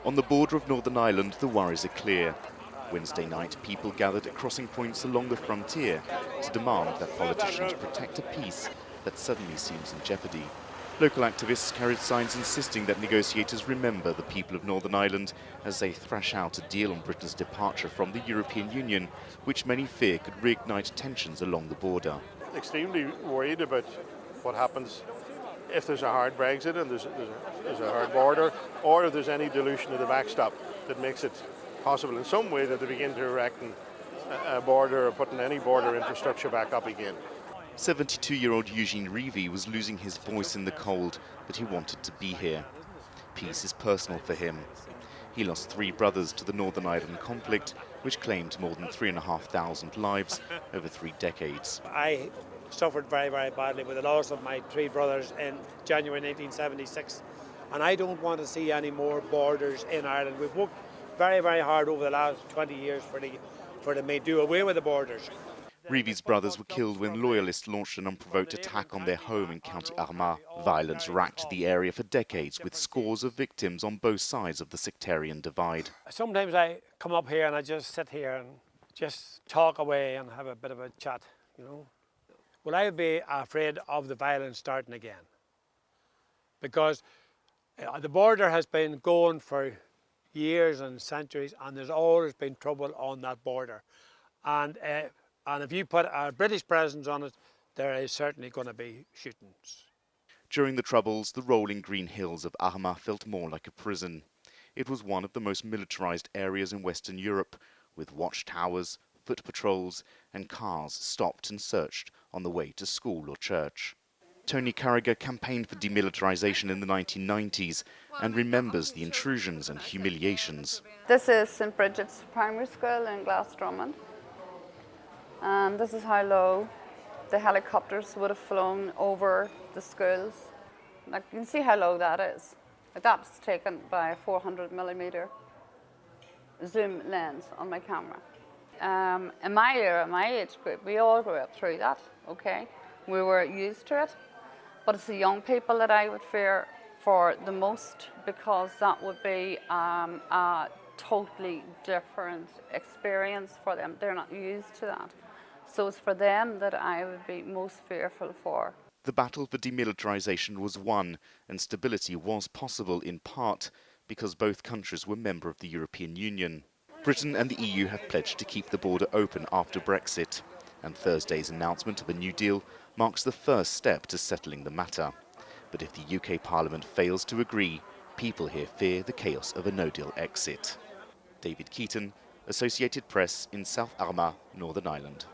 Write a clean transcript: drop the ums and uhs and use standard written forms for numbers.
On the border of Northern Ireland, the worries are clear. Wednesday night, people gathered at crossing points along the frontier to demand that politicians protect a peace that suddenly seems in jeopardy. Local activists carried signs insisting that negotiators remember the people of Northern Ireland as they thrash out a deal on Britain's departure from the European Union, which many fear could reignite tensions along the border. Extremely worried about what happens if there's a hard Brexit and there's a hard border, or if there's any dilution of the backstop that makes it possible in some way that they begin to erect a border or putting any border infrastructure back up again. 72-year-old Eugene Reevy was losing his voice in the cold, but he wanted to be here. Peace is personal for him. He lost 3 brothers to the Northern Ireland conflict, which claimed more than 3,500 lives over 3 decades. I suffered very, very badly with the loss of my 3 brothers in January 1976, and I don't want to see any more borders in Ireland. We've worked very, very hard over the last 20 years for them to do away with the borders. Reevy's brothers were killed when loyalists launched an unprovoked attack on their home in County Armagh. Violence racked the area for decades, with scores of victims on both sides of the sectarian divide. Sometimes I come up here and I just sit here and just talk away and have a bit of a chat, you know. Will I be afraid of the violence starting again? Because the border has been going for years and centuries, and there's always been trouble on that border. And if you put a British presence on it, there is certainly going to be shootings. During the Troubles, the rolling green hills of Armagh felt more like a prison. It was one of the most militarised areas in Western Europe, with watchtowers, foot patrols and cars stopped and searched on the way to school or church. Tony Carragher campaigned for demilitarisation in the 1990s and remembers the intrusions and humiliations. This is St Bridget's Primary School in Glasdrumman, and this is how low the helicopters would have flown over the schools. Like, you can see how low that is. That's taken by a 400mm zoom lens on my camera. In my era, my age group, we all grew up through that, okay? We were used to it, but it's the young people that I would fear for the most, because that would be a totally different experience for them. They're not used to that. So it's for them that I would be most fearful for. The battle for demilitarisation was won, and stability was possible in part because both countries were members of the European Union. Britain and the EU have pledged to keep the border open after Brexit, and Thursday's announcement of a new deal marks the first step to settling the matter. But if the UK Parliament fails to agree, people here fear the chaos of a no-deal exit. David Keaton, Associated Press in South Armagh, Northern Ireland.